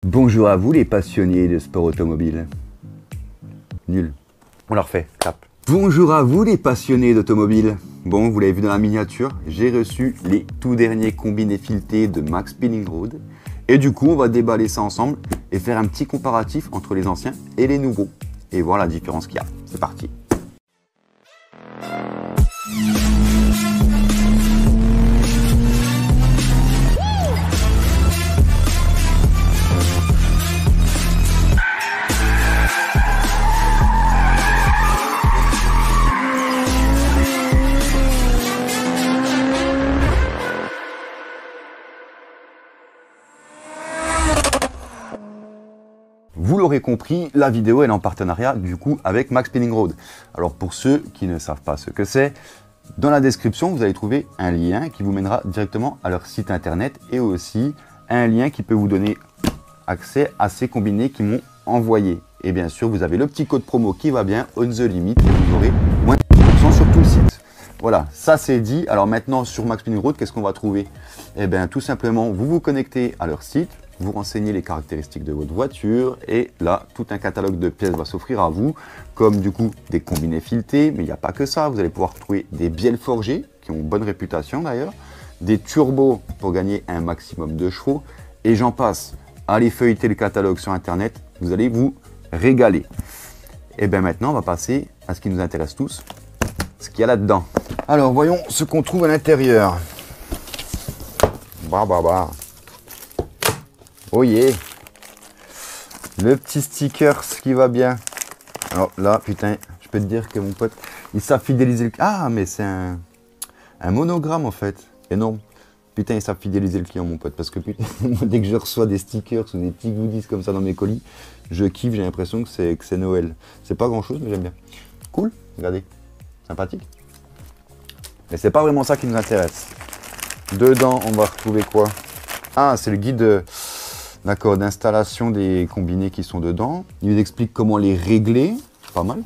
Bonjour à vous les passionnés de sport automobile. Nul. On leur fait, clap. Bonjour à vous les passionnés d'automobile. Bon, vous l'avez vu dans la miniature, j'ai reçu les tout derniers combinés filetés de Max Speeding Road. Et du coup, on va déballer ça ensemble et faire un petit comparatif entre les anciens et les nouveaux. Et voir la différence qu'il y a. C'est parti. Vous l'aurez compris, la vidéo elle est en partenariat du coup avec Max Speeding Road. Alors pour ceux qui ne savent pas ce que c'est, dans la description vous allez trouver un lien qui vous mènera directement à leur site internet et aussi un lien qui peut vous donner accès à ces combinés qu'ils m'ont envoyé. Et bien sûr vous avez le petit code promo qui va bien, on the limit, et vous aurez moins de 10% sur tout le site. Voilà, ça c'est dit. Alors maintenant sur Max Speeding Road, qu'est-ce qu'on va trouver? Eh bien tout simplement vous vous connectez à leur site, vous renseignez les caractéristiques de votre voiture et là, tout un catalogue de pièces va s'offrir à vous, comme du coup des combinés filetés, mais il n'y a pas que ça, vous allez pouvoir trouver des bielles forgées, qui ont une bonne réputation d'ailleurs, des turbos pour gagner un maximum de chevaux, et j'en passe. Allez feuilleter le catalogue sur internet, vous allez vous régaler. Et bien maintenant, on va passer à ce qui nous intéresse tous, ce qu'il y a là-dedans. Alors voyons ce qu'on trouve à l'intérieur. Oh yeah. Le petit sticker, ce qui va bien. Alors là, putain, je peux te dire que mon pote, il savent fidéliser le... Ah, mais c'est un monogramme en fait. Énorme. Putain, ils savent fidéliser le client, mon pote. Parce que putain, dès que je reçois des stickers ou des petits goodies comme ça dans mes colis, je kiffe, j'ai l'impression que c'est Noël. C'est pas grand chose, mais j'aime bien. Cool, regardez. Sympathique. Mais c'est pas vraiment ça qui nous intéresse. Dedans, on va retrouver quoi? Ah, c'est le guide... D'accord, d'installation des combinés qui sont dedans. Ils expliquent comment les régler, pas mal.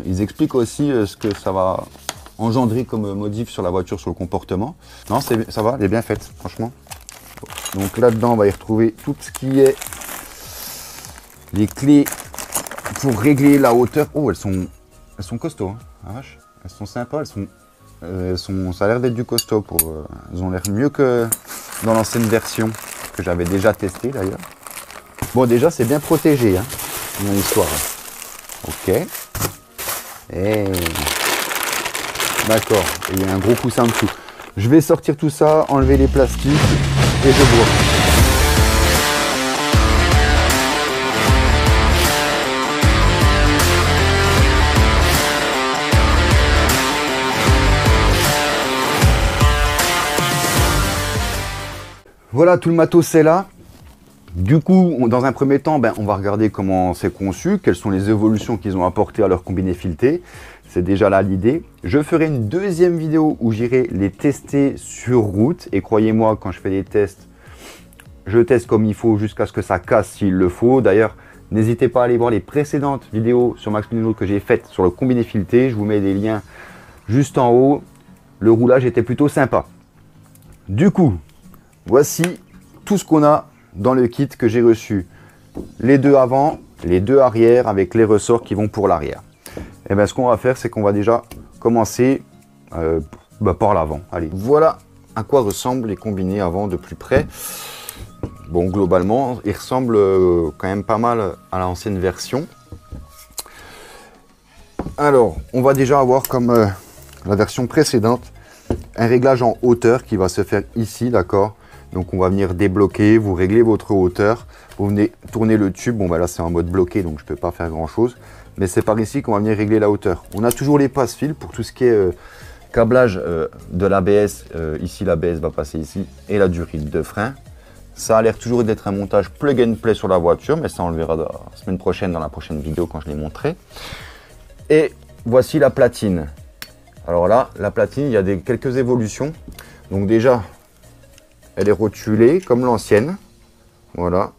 Ils expliquent aussi ce que ça va engendrer comme modif sur la voiture, sur le comportement. Non, ça va, elle est bien faite, franchement. Donc là-dedans, on va y retrouver tout ce qui est les clés pour régler la hauteur. Oh, elles sont costauds, hein. Ah, vache. Elles sont sympas, ça a l'air d'être du costaud. Elles ont l'air mieux que dans l'ancienne version. Que j'avais déjà testé d'ailleurs. Bon, déjà c'est bien protégé, hein, dans l'histoire. Ok. Et... D'accord, il y a un gros coussin en dessous. Je vais sortir tout ça, enlever les plastiques et je bois. Voilà, tout le matos c'est là. Du coup, dans un premier temps, on va regarder comment c'est conçu, quelles sont les évolutions qu'ils ont apportées à leur combiné fileté. C'est déjà là l'idée. Je ferai une deuxième vidéo où j'irai les tester sur route. Et croyez-moi, quand je fais des tests, je teste comme il faut jusqu'à ce que ça casse s'il le faut. D'ailleurs, n'hésitez pas à aller voir les précédentes vidéos sur Max Speeding Road que j'ai faites sur le combiné fileté. Je vous mets des liens juste en haut. Le roulage était plutôt sympa. Du coup, voici tout ce qu'on a dans le kit que j'ai reçu. Les deux avant, les deux arrière avec les ressorts qui vont pour l'arrière. Et bien ce qu'on va faire, c'est qu'on va déjà commencer par l'avant. Allez, voilà à quoi ressemblent les combinés avant de plus près. Bon, globalement, ils ressemblent quand même pas mal à l'ancienne version. Alors, on va déjà avoir comme la version précédente, un réglage en hauteur qui va se faire ici, d'accord? Donc on va venir débloquer, vous réglez votre hauteur, vous venez tourner le tube, bon là c'est en mode bloqué donc je ne peux pas faire grand chose, mais c'est par ici qu'on va venir régler la hauteur. On a toujours les passe-fils pour tout ce qui est câblage de l'ABS, ici l'ABS va passer ici, et la durite de frein. Ça a l'air toujours d'être un montage plug and play sur la voiture, mais ça on le verra la semaine prochaine dans la prochaine vidéo quand je l'ai montré. Et voici la platine. Alors là, la platine, il y a quelques évolutions. Donc déjà, elle est rotulée comme l'ancienne. Voilà,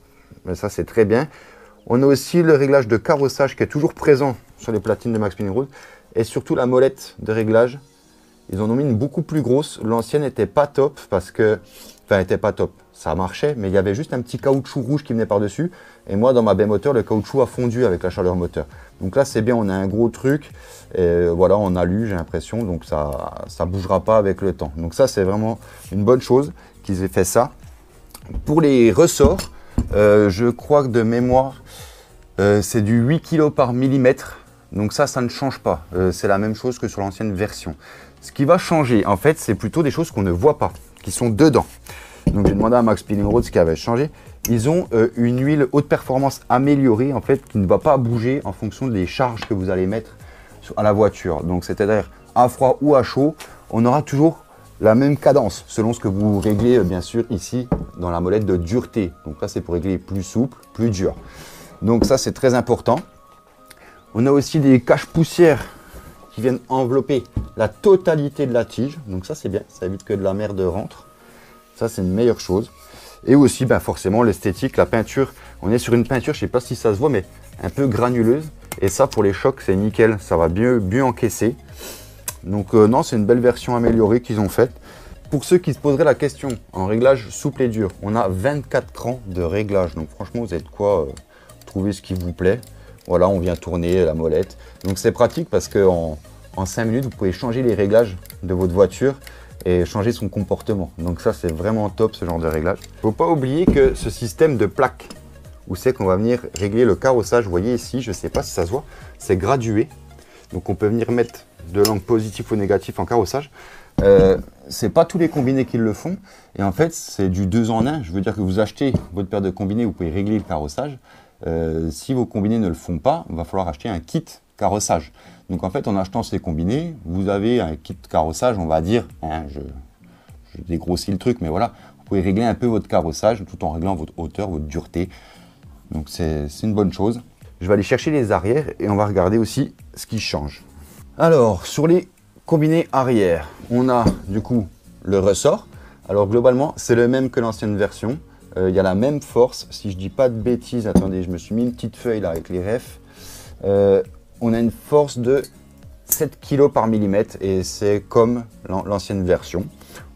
mais ça c'est très bien. On a aussi le réglage de carrossage qui est toujours présent sur les platines de Max Speeding Road. Et surtout la molette de réglage. Ils en ont mis une beaucoup plus grosse. L'ancienne n'était pas top parce que enfin, elle n'était pas top. Ça marchait, mais il y avait juste un petit caoutchouc rouge qui venait par-dessus. Et moi, dans ma baie moteur, le caoutchouc a fondu avec la chaleur moteur. Donc là, c'est bien, on a un gros truc. Et voilà, on a lu, j'ai l'impression, donc ça ne bougera pas avec le temps. Donc ça, c'est vraiment une bonne chose qu'ils aient fait ça. Pour les ressorts, je crois que de mémoire, c'est du 8 kg par millimètre. Donc ça ne change pas. C'est la même chose que sur l'ancienne version. Ce qui va changer, en fait, c'est plutôt des choses qu'on ne voit pas, qui sont dedans. Donc j'ai demandé à Max Spinning Road ce qui avait changé. Ils ont une huile haute performance améliorée, en fait, qui ne va pas bouger en fonction des charges que vous allez mettre à la voiture. Donc c'est-à-dire à froid ou à chaud, on aura toujours la même cadence, selon ce que vous réglez, bien sûr, ici, dans la molette de dureté. Donc là, c'est pour régler plus souple, plus dur. Donc ça, c'est très important. On a aussi des caches-poussières qui viennent envelopper la totalité de la tige. Donc ça, c'est bien, ça évite que de la merde rentre. Ça, c'est une meilleure chose. Et aussi, ben, forcément, l'esthétique, la peinture. On est sur une peinture, je ne sais pas si ça se voit, mais un peu granuleuse. Et ça, pour les chocs, c'est nickel. Ça va mieux encaisser. Donc non, c'est une belle version améliorée qu'ils ont faite. Pour ceux qui se poseraient la question, en réglage souple et dur, on a 24 crans de réglage. Donc franchement, vous avez de quoi trouver ce qui vous plaît. Voilà, on vient tourner la molette. Donc c'est pratique parce qu'en 5 minutes, vous pouvez changer les réglages de votre voiture et changer son comportement. Donc ça, c'est vraiment top, ce genre de réglage. Il ne faut pas oublier que ce système de plaques, où c'est qu'on va venir régler le carrossage, vous voyez ici, je ne sais pas si ça se voit, c'est gradué. Donc on peut venir mettre de l'angle positif ou négatif en carrossage. C'est pas tous les combinés qui le font. Et en fait, c'est du 2 en 1. Je veux dire que vous achetez votre paire de combinés, vous pouvez régler le carrossage. Si vos combinés ne le font pas, il va falloir acheter un kit carrossage. Donc en fait, en achetant ces combinés, vous avez un kit carrossage, on va dire, hein, je dégrossis le truc, mais voilà, vous pouvez régler un peu votre carrossage tout en réglant votre hauteur, votre dureté. Donc c'est une bonne chose. Je vais aller chercher les arrières et on va regarder aussi ce qui change. Alors, sur les combinés arrière, on a du coup le ressort. Alors globalement, c'est le même que l'ancienne version. Il y a la même force, si je dis pas de bêtises, attendez, je me suis mis une petite feuille là avec les refs. On a une force de 7 kg par millimètre et c'est comme l'ancienne version.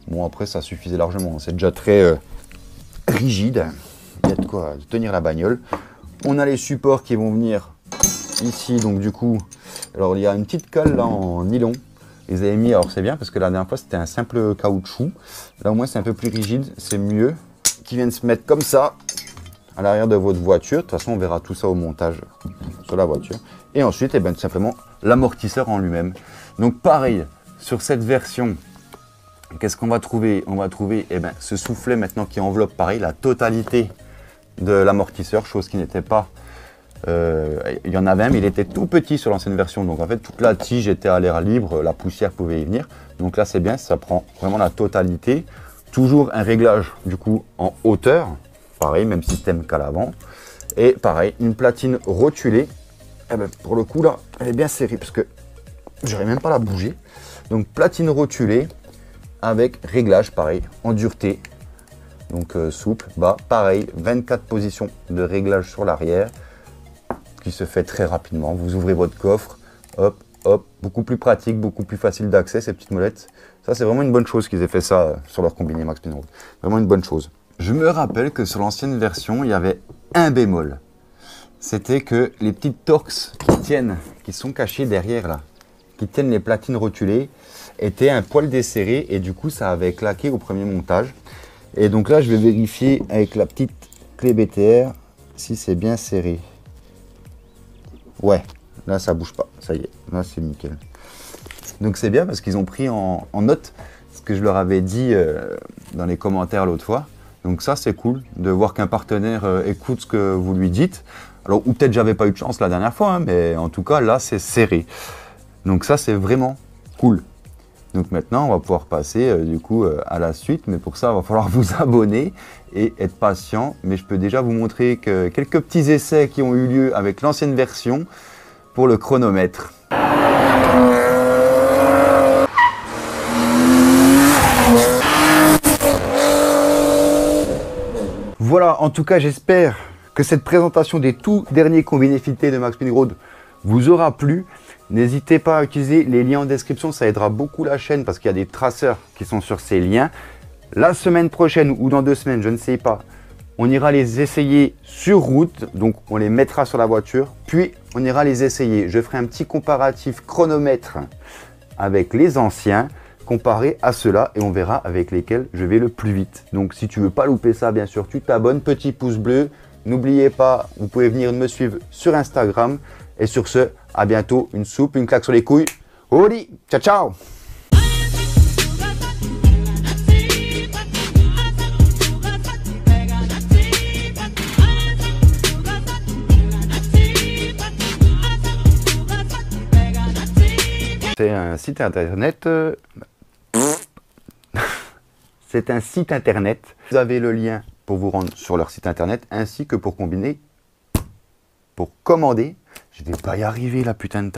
Bon, après, ça suffisait largement, c'est déjà très rigide. Il y a de quoi tenir la bagnole. On a les supports qui vont venir ici, donc du coup, alors il y a une petite colle là en nylon. Ils avaient mis, alors c'est bien parce que la dernière fois c'était un simple caoutchouc. Là au moins c'est un peu plus rigide, c'est mieux. Qui viennent se mettre comme ça à l'arrière de votre voiture. De toute façon, on verra tout ça au montage sur la voiture. Et ensuite, eh bien, tout simplement, l'amortisseur en lui-même. Donc pareil, sur cette version, qu'est-ce qu'on va trouver? On va trouver eh bien, ce soufflet maintenant qui enveloppe pareil la totalité de l'amortisseur, chose qui n'était pas... il y en avait un, mais il était tout petit sur l'ancienne version. Donc en fait, toute la tige était à l'air libre, la poussière pouvait y venir. Donc là, c'est bien, ça prend vraiment la totalité. Toujours un réglage du coup en hauteur, pareil, même système qu'à l'avant. Et pareil, une platine rotulée. Eh ben, pour le coup là, elle est bien serrée parce que j'aurais même pas à la bouger. Donc platine rotulée avec réglage pareil en dureté. Donc souple, bas, pareil, 24 positions de réglage sur l'arrière qui se fait très rapidement. Vous ouvrez votre coffre, hop, hop, beaucoup plus pratique, beaucoup plus facile d'accès ces petites molettes. Ça, c'est vraiment une bonne chose qu'ils aient fait ça sur leur combiné Max Spinning Road. Vraiment une bonne chose. Je me rappelle que sur l'ancienne version, il y avait un bémol. C'était que les petites torx qui sont cachées derrière là, qui tiennent les platines rotulées, étaient un poil desserrées et du coup, ça avait claqué au premier montage. Et donc là, je vais vérifier avec la petite clé BTR si c'est bien serré. Ouais, là, ça bouge pas. Ça y est, là, c'est nickel. Donc c'est bien parce qu'ils ont pris en note ce que je leur avais dit dans les commentaires l'autre fois. Donc ça c'est cool de voir qu'un partenaire écoute ce que vous lui dites. Alors ou peut-être j'avais pas eu de chance la dernière fois, hein, mais en tout cas là c'est serré. Donc ça c'est vraiment cool. Donc maintenant on va pouvoir passer du coup à la suite. Mais pour ça il va falloir vous abonner et être patient. Mais je peux déjà vous montrer que quelques petits essais qui ont eu lieu avec l'ancienne version pour le chronomètre. Voilà, en tout cas, j'espère que cette présentation des tout derniers combinés filetés de Max Spinning Road vous aura plu. N'hésitez pas à utiliser les liens en description, ça aidera beaucoup la chaîne parce qu'il y a des traceurs qui sont sur ces liens. La semaine prochaine ou dans 2 semaines, je ne sais pas, on ira les essayer sur route. Donc, on les mettra sur la voiture. Puis, on ira les essayer. Je ferai un petit comparatif chronomètre avec les anciens comparé à ceux-là et on verra avec lesquels je vais le plus vite. Donc, si tu veux pas louper ça, bien sûr, tu t'abonnes. Petit pouce bleu. N'oubliez pas, vous pouvez venir me suivre sur Instagram. Et sur ce, à bientôt. Une soupe, une claque sur les couilles. Au lit. Ciao, ciao. C'est un site internet. C'est un site internet. Vous avez le lien pour vous rendre sur leur site internet ainsi que pour combiner, pour commander. Je vais pas y arriver là, putain de